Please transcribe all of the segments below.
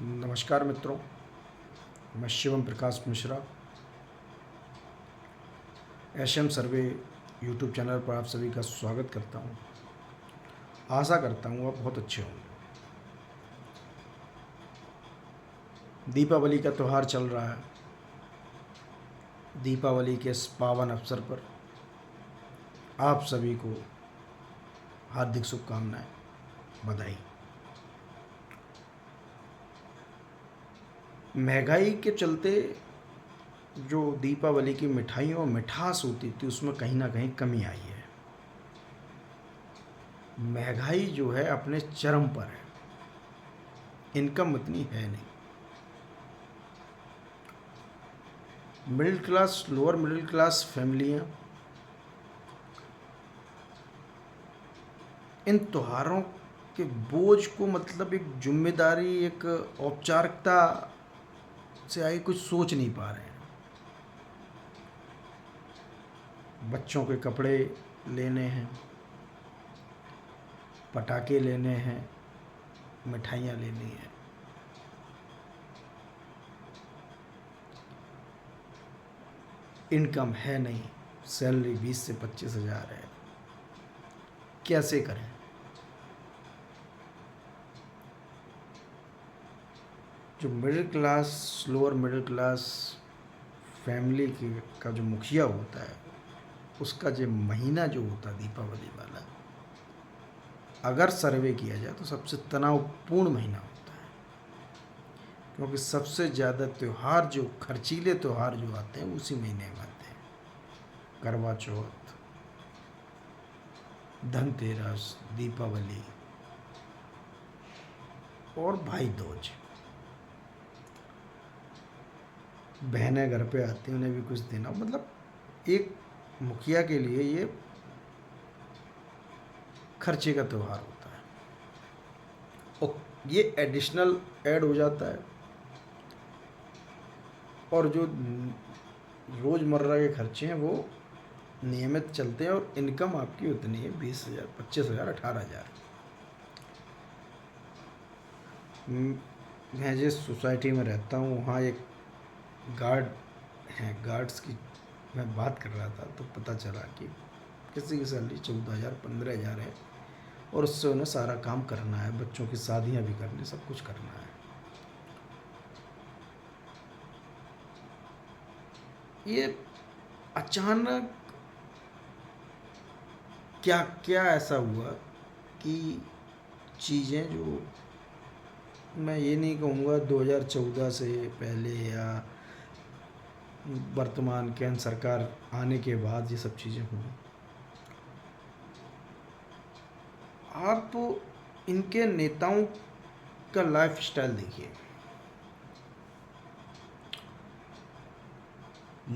नमस्कार मित्रों, मैं शिवम प्रकाश मिश्रा एशएम सर्वे यूट्यूब चैनल पर आप सभी का स्वागत करता हूं। आशा करता हूं आप बहुत अच्छे होंगे। दीपावली का त्यौहार चल रहा है। दीपावली के इस पावन अवसर पर आप सभी को हार्दिक शुभकामनाएं, बधाई। महंगाई के चलते जो दीपावली की मिठाइयों और मिठास होती थी उसमें कहीं ना कहीं कमी आई है। महंगाई जो है अपने चरम पर है, इनकम इतनी है नहीं। Middle class, lower middle class फैमिलियाँ इन त्योहारों के बोझ को मतलब एक जिम्मेदारी, एक औपचारिकता से आगे कुछ सोच नहीं पा रहे हैं। बच्चों के कपड़े लेने हैं, पटाखे लेने हैं, मिठाइयाँ लेनी हैं। इनकम है नहीं, सैलरी 20 से 25 हज़ार है, कैसे करें? जो middle class, lower middle class family का जो मुखिया होता है, उसका जो महीना जो होता है दीपावली वाला, अगर सर्वे किया जाए तो सबसे तनावपूर्ण महीना होता है। क्योंकि सबसे ज़्यादा त्यौहार, जो खर्चीले त्यौहार जो आते हैं उसी महीने में आते हैं। करवा चौथ, धनतेरस, दीपावली और भाई दूज। बहनें घर पे आती हैं, उन्हें भी कुछ देना, मतलब एक मुखिया के लिए ये खर्चे का त्यौहार होता है। और ये एडिशनल ऐड हो जाता है, और जो रोज़मर्रा के खर्चे हैं वो नियमित चलते हैं, और इनकम आपकी उतनी है 20,000, 25,000, 18,000। मैं जिस सोसाइटी में रहता हूँ वहाँ एक गार्ड हैं, गार्ड्स की मैं बात कर रहा था तो पता चला कि किसी की सैलरी 14,000, 15,000 है, और उससे उन्हें सारा काम करना है, बच्चों की शादियाँ भी करनी, सब कुछ करना है। ये अचानक क्या क्या ऐसा हुआ कि चीज़ें, जो मैं ये नहीं कहूँगा 2014 से पहले या वर्तमान केंद्र सरकार आने के बाद ये सब चीज़ें हुई। आप इनके नेताओं का लाइफ स्टाइल देखिए,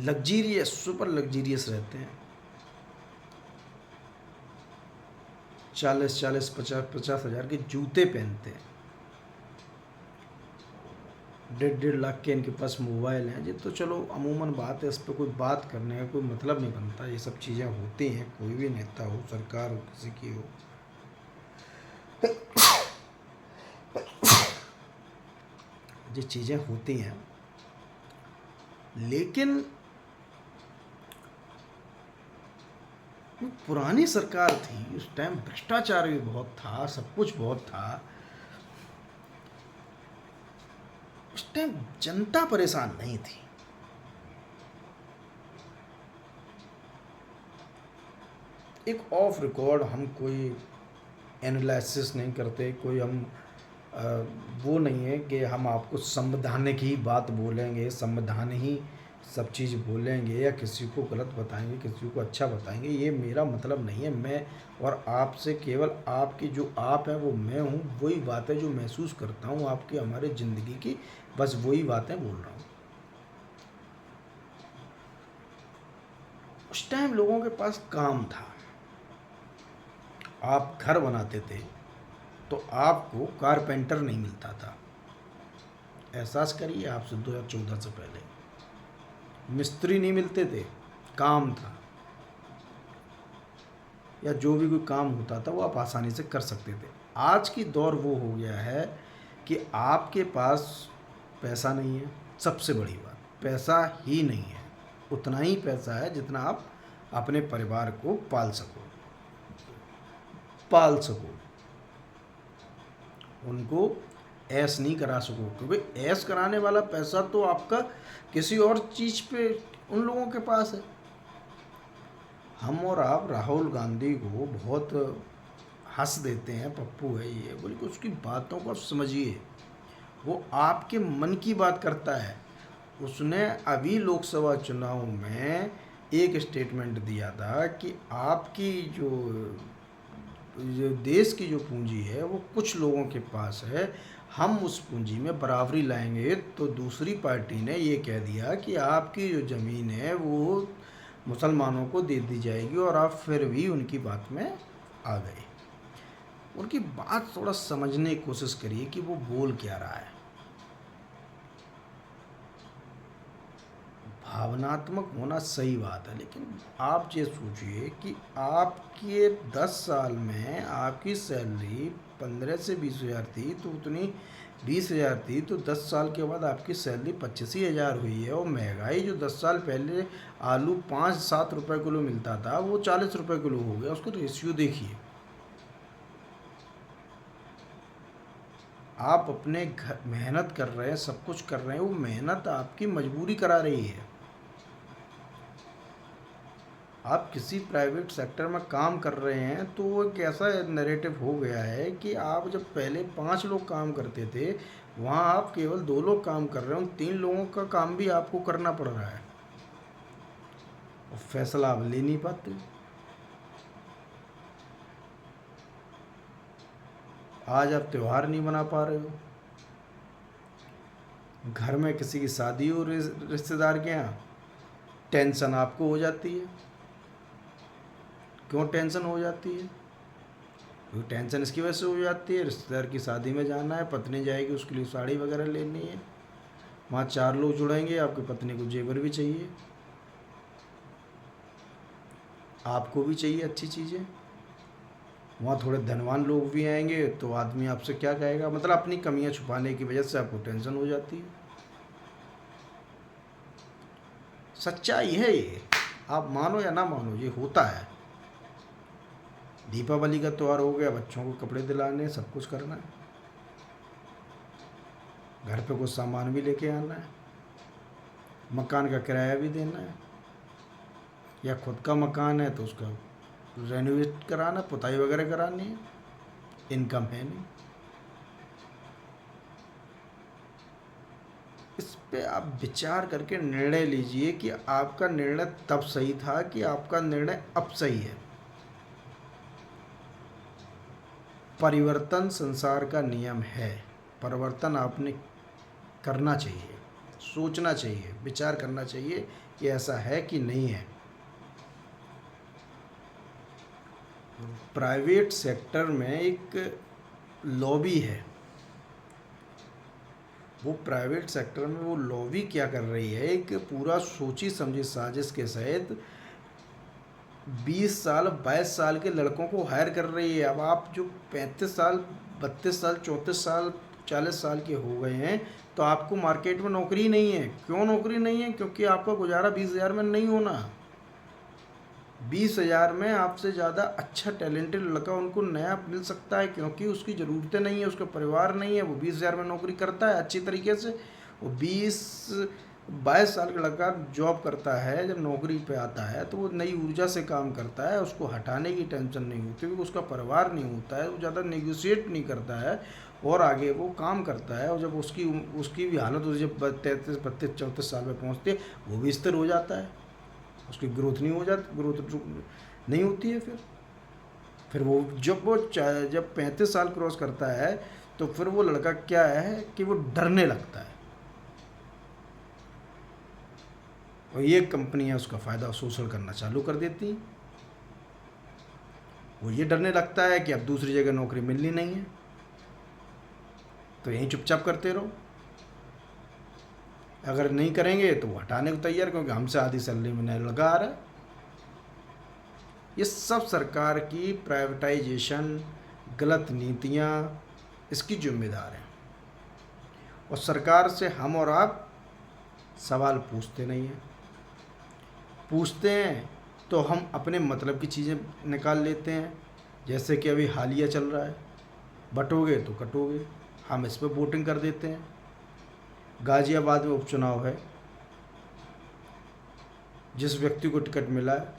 लग्जीरियस, सुपर लग्जीरियस रहते हैं। 40-40, 50-50 हज़ार के जूते पहनते हैं, 1.5 लाख के इनके पास मोबाइल हैं। ये तो चलो अमूमन बात है, इस पर कोई बात करने का कोई मतलब नहीं बनता। ये सब चीज़ें होती हैं, कोई भी नेता हो, सरकार हो, किसी की हो, ये चीज़ें होती हैं। लेकिन पुरानी सरकार थी, उस टाइम भ्रष्टाचार भी बहुत था, सब कुछ बहुत था। उस टाइम जनता परेशान नहीं थी। एक ऑफ रिकॉर्ड हम कोई एनालिसिस नहीं करते, कोई हम वो नहीं है कि हम आपको संवैधानिक ही बात बोलेंगे, संविधान ही सब चीज़ बोलेंगे, या किसी को गलत बताएंगे, किसी को अच्छा बताएंगे। ये मेरा मतलब नहीं है। मैं और आपसे केवल आपकी जो आप हैं वो मैं हूँ, वही बातें जो महसूस करता हूँ आपकी हमारे ज़िंदगी की, बस वही बातें बोल रहा हूँ। उस टाइम लोगों के पास काम था। आप घर बनाते थे तो आपको कारपेंटर नहीं मिलता था। एहसास करिए, आपसे 2014 से पहले मिस्त्री नहीं मिलते थे, काम था, या जो भी कोई काम होता था वो आप आसानी से कर सकते थे। आज की दौर वो हो गया है कि आपके पास पैसा नहीं है। सबसे बड़ी बात, पैसा ही नहीं है। उतना ही पैसा है जितना आप अपने परिवार को पाल सको, उनको ऐश नहीं करा सको, क्योंकि ऐश कराने वाला पैसा तो आपका किसी और चीज़ पे उन लोगों के पास है। हम और आप राहुल गांधी को बहुत हंस देते हैं, पप्पू है ये, बोले कि उसकी बातों को समझिए, वो आपके मन की बात करता है। उसने अभी लोकसभा चुनाव में एक स्टेटमेंट दिया था कि आपकी जो देश की जो पूंजी है वो कुछ लोगों के पास है, हम उस पूंजी में बराबरी लाएंगे। तो दूसरी पार्टी ने ये कह दिया कि आपकी जो ज़मीन है वो मुसलमानों को दे दी जाएगी, और आप फिर भी उनकी बात में आ गए। उनकी बात थोड़ा समझने की कोशिश करिए कि वो बोल क्या रहा है। भावनात्मक होना सही बात है, लेकिन आप ये सोचिए कि आपके 10 साल में आपकी सैलरी 15 से 20 हज़ार थी, तो उतनी 20 हज़ार थी, तो 10 साल के बाद आपकी सैलरी 25 हज़ार हुई है। और महंगाई जो 10 साल पहले आलू 5-7 रुपये किलो मिलता था वो 40 रुपये किलो हो गया। उसका रेशियो देखिए। आप अपने घर मेहनत कर रहे हैं, सब कुछ कर रहे हैं, वो मेहनत आपकी मजबूरी करा रही है। आप किसी प्राइवेट सेक्टर में काम कर रहे हैं तो वो एक ऐसा नैरेटिव हो गया है कि आप जब पहले 5 लोग काम करते थे, वहाँ आप केवल 2 लोग काम कर रहे हैं, उन 3 लोगों का काम भी आपको करना पड़ रहा है, और फैसला आप ले नहीं पाते। आज आप त्यौहार नहीं मना पा रहे हो, घर में किसी की शादी हो रिश्तेदार के यहाँ, टेंशन आपको हो जाती है। क्यों टेंशन हो जाती है? क्योंकि टेंशन इसकी वजह से हो जाती है, रिश्तेदार की शादी में जाना है, पत्नी जाएगी, उसके लिए साड़ी वगैरह लेनी है, वहाँ 4 लोग जुड़ेंगे, आपकी पत्नी को जेवर भी चाहिए, आपको भी चाहिए अच्छी चीज़ें, वहाँ थोड़े धनवान लोग भी आएंगे, तो आदमी आपसे क्या कहेगा। मतलब अपनी कमियां छुपाने की वजह से आपको टेंशन हो जाती है। सच्चाई है ये, आप मानो या ना मानो, ये होता है। दीपावली का त्यौहार हो गया, बच्चों को कपड़े दिलाने, सब कुछ करना है, घर पे कुछ सामान भी लेके आना है, मकान का किराया भी देना है, या खुद का मकान है तो उसका रेनोवेट कराना, पुताई वगैरह करानी है, इनकम है नहीं। इस पे आप विचार करके निर्णय लीजिए कि आपका निर्णय तब सही था कि आपका निर्णय अब सही है। परिवर्तन संसार का नियम है, परिवर्तन आपने करना चाहिए, सोचना चाहिए, विचार करना चाहिए कि ऐसा है कि नहीं है। प्राइवेट सेक्टर में एक लॉबी है, वो प्राइवेट सेक्टर में वो लॉबी क्या कर रही है, एक पूरा सोची समझी साजिश के सहित 20 साल 22 साल के लड़कों को हायर कर रही है। अब आप जो 35 साल 32 साल 34 साल 40 साल के हो गए हैं, तो आपको मार्केट में नौकरी नहीं है। क्यों नौकरी नहीं है? क्योंकि आपका गुजारा 20 हज़ार में नहीं होना। 20 हज़ार में आपसे ज़्यादा अच्छा टैलेंटेड लड़का उनको नया मिल सकता है, क्योंकि उसकी ज़रूरतें नहीं है, उसका परिवार नहीं है, वो 20 हज़ार में नौकरी करता है अच्छी तरीके से। वो 22 साल का लड़का जॉब करता है, जब नौकरी पे आता है तो वो नई ऊर्जा से काम करता है, उसको हटाने की टेंशन नहीं होती, क्योंकि उसका परिवार नहीं होता है, वो ज़्यादा नेगोशिएट नहीं करता है, और आगे वो काम करता है। और जब उसकी भी हालत जब 33 32 34 साल में पहुँचती है, वो भी स्थिर हो जाता है, उसकी ग्रोथ नहीं हो जाती, ग्रोथ नहीं होती है। फिर वो जब 35 साल क्रॉस करता है, तो फिर वो लड़का क्या है कि वो डरने लगता है, और ये कंपनियां उसका फ़ायदा शोषण करना चालू कर देती हैं। वो ये डरने लगता है कि अब दूसरी जगह नौकरी मिलनी नहीं है, तो यहीं चुपचाप करते रहो। अगर नहीं करेंगे तो वो हटाने को तैयार, क्योंकि हमसे आधी सैलरी में नया लगा आ रहा है। ये सब सरकार की प्राइवेटाइजेशन, गलत नीतियाँ इसकी जिम्मेदार हैं। और सरकार से हम और आप सवाल पूछते नहीं हैं। पूछते हैं तो हम अपने मतलब की चीज़ें निकाल लेते हैं, जैसे कि अभी हालिया चल रहा है, बटोगे तो कटोगे, हम इस पर वोटिंग कर देते हैं। गाज़ियाबाद में उपचुनाव है, जिस व्यक्ति को टिकट मिला है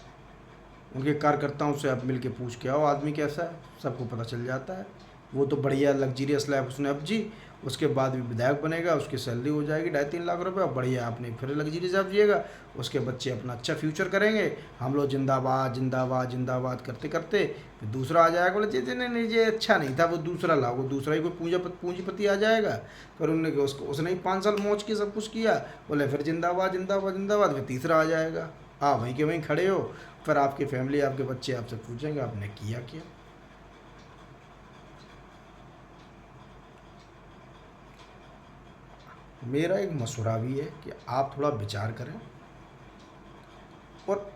उनके कार्यकर्ताओं से आप मिल के पूछ के आओ आदमी कैसा है, सबको पता चल जाता है। वो तो बढ़िया लग्जरियस लाइफ उसने अब जी, उसके बाद भी विधायक बनेगा, उसकी सैलरी हो जाएगी 2.5-3 लाख रुपए, और बढ़िया अपने फिर लग्जरियस आप जिएगा, उसके बच्चे अपना अच्छा फ्यूचर करेंगे। हम लोग जिंदाबाद जिंदाबाद जिंदाबाद करते करते फिर दूसरा आ जाएगा, बोले जी नहीं नहीं ये अच्छा नहीं था, वो दूसरा लाओ, वो दूसरा ही कोई पूंजीपति आ जाएगा। फिर उनने उसको उसने ही 5 साल मौज की सब कुछ किया, बोले फिर जिंदाबाद जिंदाबाद जिंदाबाद, फिर तीसरा आ जाएगा। आप वहीं के वहीं खड़े हो, फिर आपकी फैमिली आपके बच्चे आपसे पूछेंगे आपने किया क्या। मेरा एक मशवरा भी है कि आप थोड़ा विचार करें और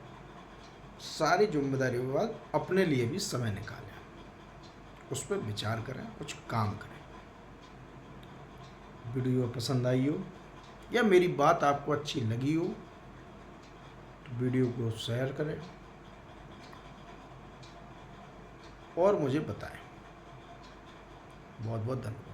सारी जिम्मेदारी के बाद अपने लिए भी समय निकालें, उस पर विचार करें, कुछ काम करें। वीडियो पसंद आई हो या मेरी बात आपको अच्छी लगी हो तो वीडियो को शेयर करें और मुझे बताएं। बहुत बहुत धन्यवाद।